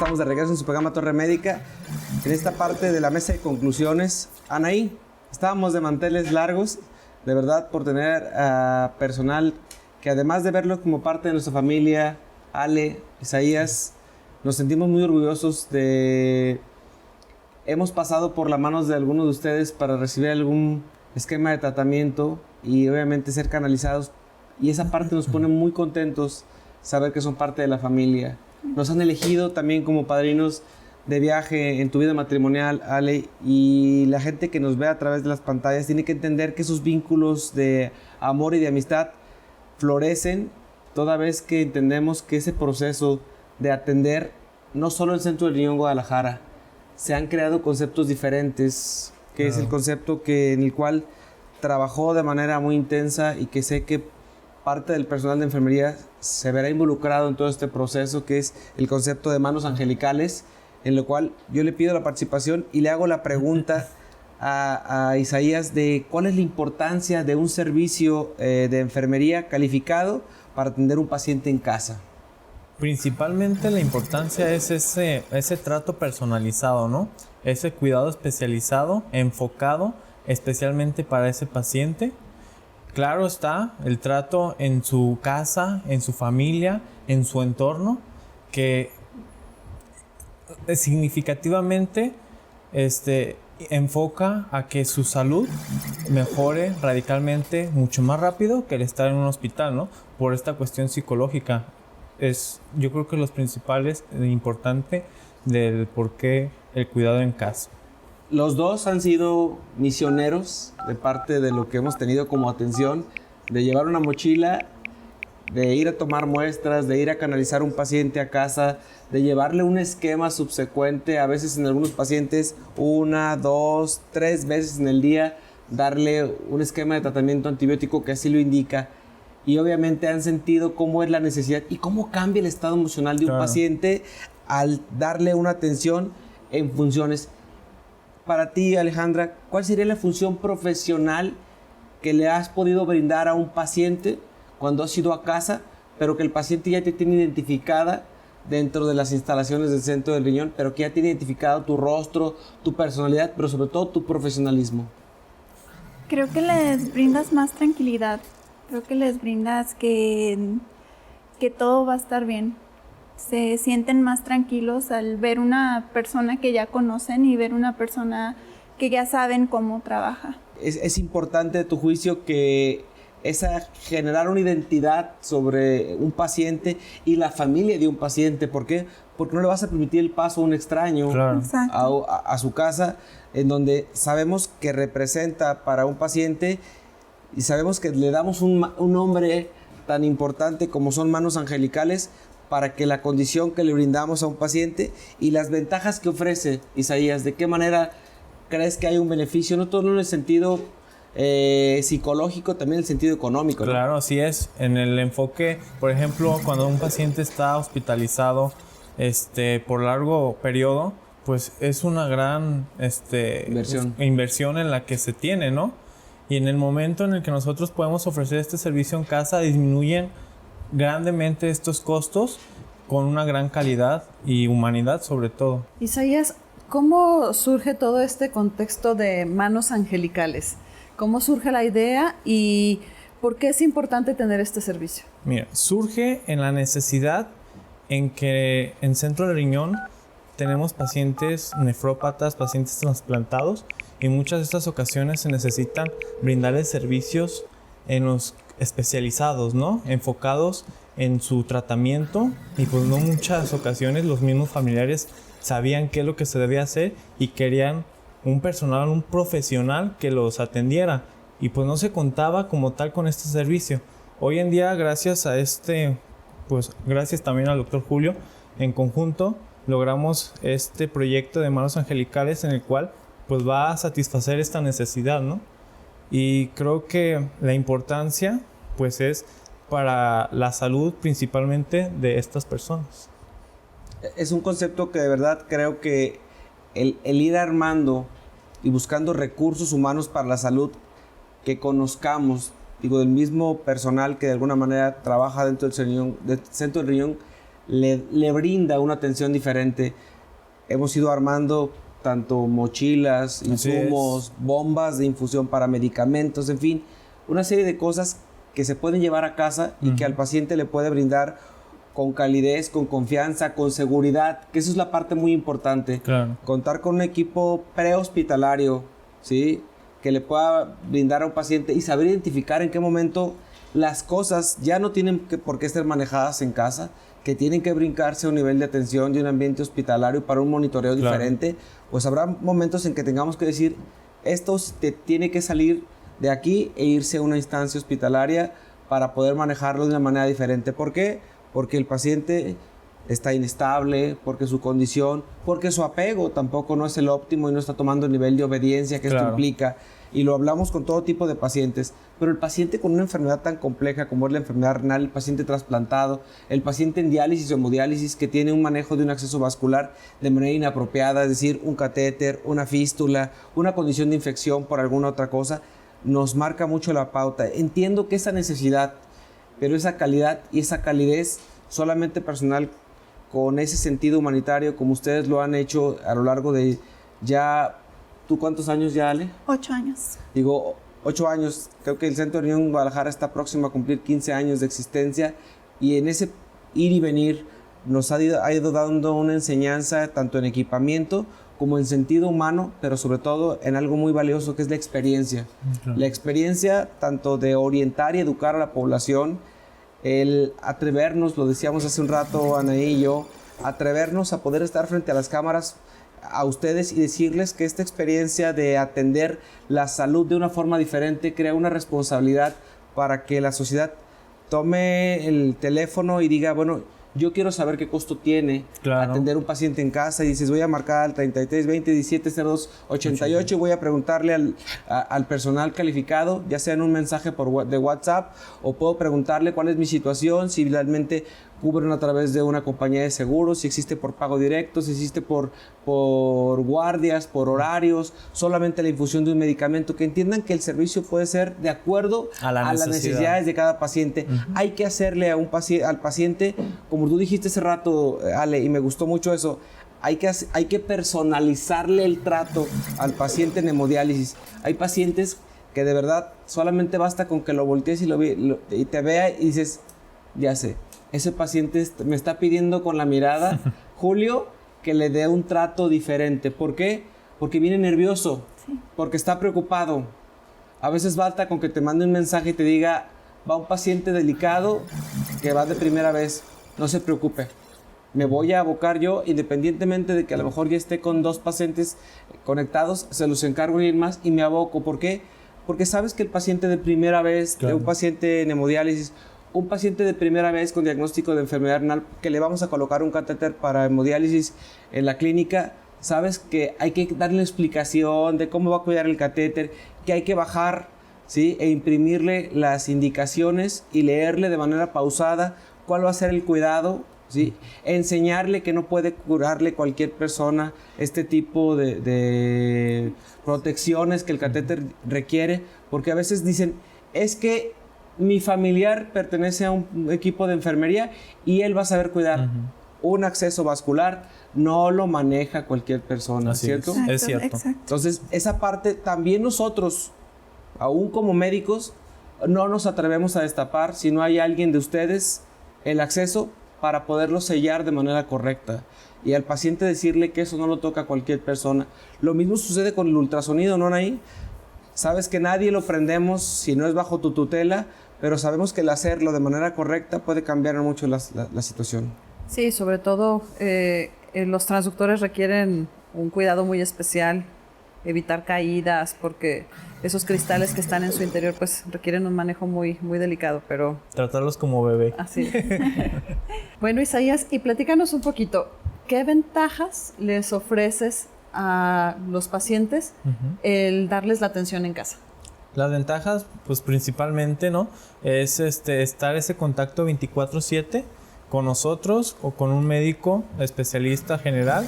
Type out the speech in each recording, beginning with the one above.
estamos de regreso en su programa Torre Médica. En esta parte de la mesa de conclusiones, Anaí, estábamos de manteles largos, de verdad, por tener personal que además de verlo como parte de nuestra familia, Ale, Isaías, nos sentimos muy orgullosos de... Hemos pasado por las manos de algunos de ustedes para recibir algún esquema de tratamiento y obviamente ser canalizados. Y esa parte nos pone muy contentos saber que son parte de la familia. Nos han elegido también como padrinos de viaje en tu vida matrimonial, Ale, y la gente que nos ve a través de las pantallas tiene que entender que esos vínculos de amor y de amistad florecen toda vez que entendemos que ese proceso de atender no solo el Centro del Riñón Guadalajara, se han creado conceptos diferentes, que es el concepto en el cual trabajó de manera muy intensa y que sé que parte del personal de enfermería se verá involucrado en todo este proceso, que es el concepto de manos angelicales, en lo cual yo le pido la participación y le hago la pregunta a Isaías de cuál es la importancia de un servicio de enfermería calificado para atender un paciente en casa. Principalmente la importancia es ese trato personalizado, ¿no? Ese cuidado especializado, enfocado especialmente para ese paciente. Claro está, el trato en su casa, en su familia, en su entorno, que significativamente enfoca a que su salud mejore radicalmente mucho más rápido que el estar en un hospital, ¿no? Por esta cuestión psicológica. Yo creo que los principales importante del por qué el cuidado en casa. Los dos han sido misioneros de parte de lo que hemos tenido como atención, de llevar una mochila, de ir a tomar muestras, de ir a canalizar un paciente a casa, de llevarle un esquema subsecuente, a veces en algunos pacientes 1, 2, 3 veces en el día, darle un esquema de tratamiento antibiótico que así lo indica. Y obviamente han sentido cómo es la necesidad y cómo cambia el estado emocional de un paciente al darle una atención en funciones. Para ti, Alejandra, ¿cuál sería la función profesional que le has podido brindar a un paciente cuando has ido a casa, pero que el paciente ya te tiene identificada dentro de las instalaciones del Centro del Riñón, pero que ya tiene identificado tu rostro, tu personalidad, pero sobre todo tu profesionalismo? Creo que les brindas más tranquilidad. Creo que les brindas que todo va a estar bien. Se sienten más tranquilos al ver una persona que ya conocen y ver una persona que ya saben cómo trabaja. Es importante, a tu juicio, que generar una identidad sobre un paciente y la familia de un paciente. ¿Por qué? Porque no le vas a permitir el paso a un extraño a su casa, en donde sabemos que representa para un paciente y sabemos que le damos un nombre tan importante como son manos angelicales para que la condición que le brindamos a un paciente y las ventajas que ofrece, Isaías, ¿de qué manera crees que hay un beneficio? No todo en el sentido psicológico, también en el sentido económico, ¿no? Claro, así es. En el enfoque, por ejemplo, cuando un paciente está hospitalizado por largo periodo, pues es una gran inversión en la que se tiene, ¿no? Y en el momento en el que nosotros podemos ofrecer este servicio en casa, disminuyen grandemente estos costos con una gran calidad y humanidad sobre todo. Isaías, ¿cómo surge todo este contexto de manos angelicales? ¿Cómo surge la idea y por qué es importante tener este servicio? Mira, surge en la necesidad en que en Centro del Riñón tenemos pacientes nefrópatas, pacientes trasplantados, y en muchas de estas ocasiones se necesitan brindarles servicios en los especializados, ¿no? Enfocados en su tratamiento, y pues no muchas ocasiones los mismos familiares sabían qué es lo que se debía hacer y querían un profesional que los atendiera, y pues no se contaba como tal con este servicio. Hoy en día, gracias a gracias también al doctor Julio, en conjunto logramos este proyecto de manos angelicales en el cual pues va a satisfacer esta necesidad, ¿no? Y creo que la importancia pues es para la salud principalmente de estas personas. Es un concepto que de verdad creo que el ir armando y buscando recursos humanos para la salud que conozcamos, del mismo personal que de alguna manera trabaja dentro del Centro del Riñón, le brinda una atención diferente. Hemos ido armando tanto mochilas, insumos, bombas de infusión para medicamentos, en fin, una serie de cosas que se pueden llevar a casa y que al paciente le puede brindar con calidez, con confianza, con seguridad, que eso es la parte muy importante. Claro. Contar con un equipo prehospitalario, ¿sí? Que le pueda brindar a un paciente y saber identificar en qué momento las cosas ya no tienen por qué ser manejadas en casa, que tienen que brincarse a un nivel de atención de un ambiente hospitalario para un monitoreo diferente. Pues habrá momentos en que tengamos que decir, esto tiene que salir de aquí e irse a una instancia hospitalaria para poder manejarlo de una manera diferente. ¿Por qué? Porque el paciente está inestable, porque su condición, porque su apego tampoco no es el óptimo y no está tomando el nivel de obediencia que esto implica. Y lo hablamos con todo tipo de pacientes. Pero el paciente con una enfermedad tan compleja como es la enfermedad renal, el paciente trasplantado, el paciente en diálisis o hemodiálisis que tiene un manejo de un acceso vascular de manera inapropiada, es decir, un catéter, una fístula, una condición de infección por alguna otra cosa, nos marca mucho la pauta. Entiendo que esa necesidad, pero esa calidad y esa calidez solamente personal con ese sentido humanitario como ustedes lo han hecho a lo largo de ya... ¿Tú cuántos años ya, Ale? 8 años. Digo, 8 años. Creo que el Centro de Riñón Guadalajara está próximo a cumplir 15 años de existencia y en ese ir y venir nos ha ido dando una enseñanza tanto en equipamiento como en sentido humano, pero sobre todo en algo muy valioso que es la experiencia. La experiencia tanto de orientar y educar a la población, el atrevernos, lo decíamos hace un rato Anaí y yo, atrevernos a poder estar frente a las cámaras a ustedes y decirles que esta experiencia de atender la salud de una forma diferente crea una responsabilidad para que la sociedad tome el teléfono y diga, bueno, yo quiero saber qué costo tiene atender un paciente en casa y dices, voy a marcar al 33 20 17 02 88 y voy a preguntarle al personal calificado, ya sea en un mensaje de WhatsApp o puedo preguntarle cuál es mi situación, si realmente cubren a través de una compañía de seguros, si existe por pago directo, si existe por guardias, por horarios, solamente la infusión de un medicamento, que entiendan que el servicio puede ser de acuerdo a las necesidades de cada paciente. Hay que hacerle al paciente, como tú dijiste hace rato, Ale, y me gustó mucho eso, hay que personalizarle el trato al paciente en hemodiálisis. Hay pacientes que de verdad solamente basta con que lo voltees y te vea y dices, ya sé, ese paciente me está pidiendo con la mirada, Julio, que le dé un trato diferente. ¿Por qué? Porque viene nervioso, porque está preocupado. A veces basta con que te mande un mensaje y te diga, va un paciente delicado que va de primera vez, no se preocupe. Me voy a abocar yo, independientemente de que a lo mejor ya esté con 2 pacientes conectados, se los encargo de ir más y me aboco. ¿Por qué? Porque sabes que el paciente de primera vez, de un paciente en hemodiálisis, un paciente de primera vez con diagnóstico de enfermedad renal, que le vamos a colocar un catéter para hemodiálisis en la clínica, sabes que hay que darle explicación de cómo va a cuidar el catéter, que hay que bajar, ¿sí? E imprimirle las indicaciones y leerle de manera pausada cuál va a ser el cuidado, ¿sí? Enseñarle que no puede curarle cualquier persona este tipo de protecciones que el catéter requiere, porque a veces dicen, es que mi familiar pertenece a un equipo de enfermería y él va a saber cuidar. Un acceso vascular no lo maneja cualquier persona, así ¿cierto? Exacto, es cierto. Exacto. Entonces, esa parte también nosotros, aún como médicos, no nos atrevemos a destapar si no hay alguien de ustedes el acceso para poderlo sellar de manera correcta. Y al paciente decirle que eso no lo toca cualquier persona. Lo mismo sucede con el ultrasonido, ¿no, Anaí? Sabes que nadie lo prendemos si no es bajo tu tutela, pero sabemos que el hacerlo de manera correcta puede cambiar mucho la situación. Sí, sobre todo los transductores requieren un cuidado muy especial, evitar caídas, porque esos cristales que están en su interior pues requieren un manejo muy, muy delicado, pero... Tratarlos como bebé. Así es. Bueno, Isaías, y platícanos un poquito, ¿qué ventajas les ofreces a los pacientes el darles la atención en casa? Las ventajas, pues principalmente, ¿no? Es estar ese contacto 24/7 con nosotros o con un médico especialista general.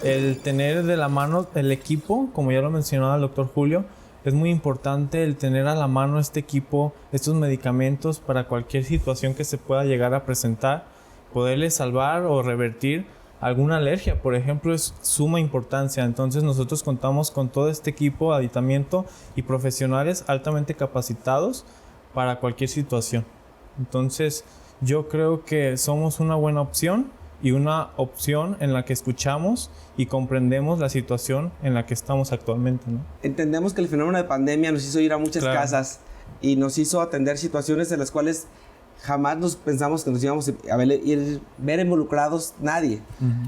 El tener de la mano el equipo, como ya lo mencionaba el doctor Julio, es muy importante el tener a la mano este equipo, estos medicamentos para cualquier situación que se pueda llegar a presentar. poderle salvar o revertir alguna alergia, por ejemplo, es suma importancia. Entonces nosotros contamos con todo este equipo de aditamiento y profesionales altamente capacitados para cualquier situación. Entonces yo creo que somos una buena opción y una opción en la que escuchamos y comprendemos la situación en la que estamos actualmente, ¿no? Entendemos que el fenómeno de pandemia nos hizo ir a muchas casas y nos hizo atender situaciones en las cuales jamás nos pensamos que nos íbamos a ver involucrados nadie.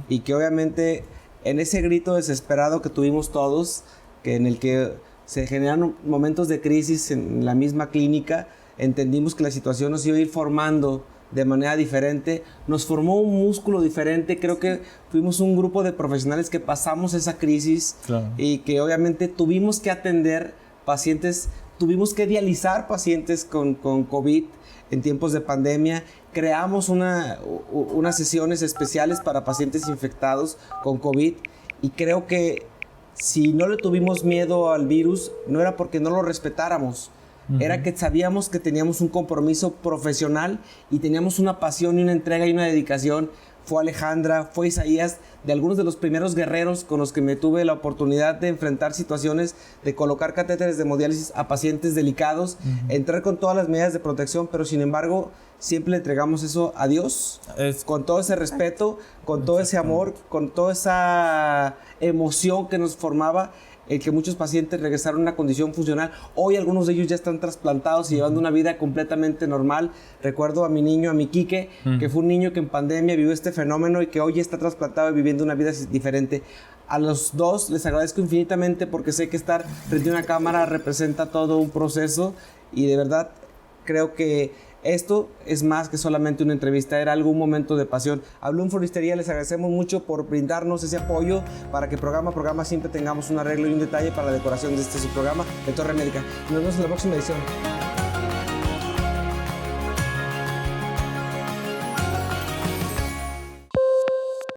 Y que obviamente en ese grito desesperado que tuvimos todos, en el que se generan momentos de crisis en la misma clínica, entendimos que la situación nos iba a ir formando de manera diferente, nos formó un músculo diferente. Creo que fuimos un grupo de profesionales que pasamos esa crisis y que obviamente tuvimos que atender pacientes, tuvimos que dializar pacientes con COVID en tiempos de pandemia. Creamos unas sesiones especiales para pacientes infectados con COVID y creo que si no le tuvimos miedo al virus, no era porque no lo respetáramos. Era que sabíamos que teníamos un compromiso profesional y teníamos una pasión y una entrega y una dedicación. Fue Alejandra, fue Isaías, de algunos de los primeros guerreros con los que me tuve la oportunidad de enfrentar situaciones, de colocar catéteres de hemodiálisis a pacientes delicados, entrar con todas las medidas de protección, pero sin embargo siempre le entregamos eso a Dios, con todo ese respeto, con todo ese amor, con toda esa emoción que nos formaba. El que muchos pacientes regresaron a una condición funcional. Hoy algunos de ellos ya están trasplantados y llevando una vida completamente normal. Recuerdo a mi niño, a mi Quique, que fue un niño que en pandemia vivió este fenómeno y que hoy está trasplantado y viviendo una vida diferente. A los dos les agradezco infinitamente porque sé que estar frente a una cámara representa todo un proceso y de verdad creo que esto es más que solamente una entrevista, era algún momento de pasión. A Bloom Floristería les agradecemos mucho por brindarnos ese apoyo para que programa a programa siempre tengamos un arreglo y un detalle para la decoración de este su programa de Torre Médica. Nos vemos en la próxima edición.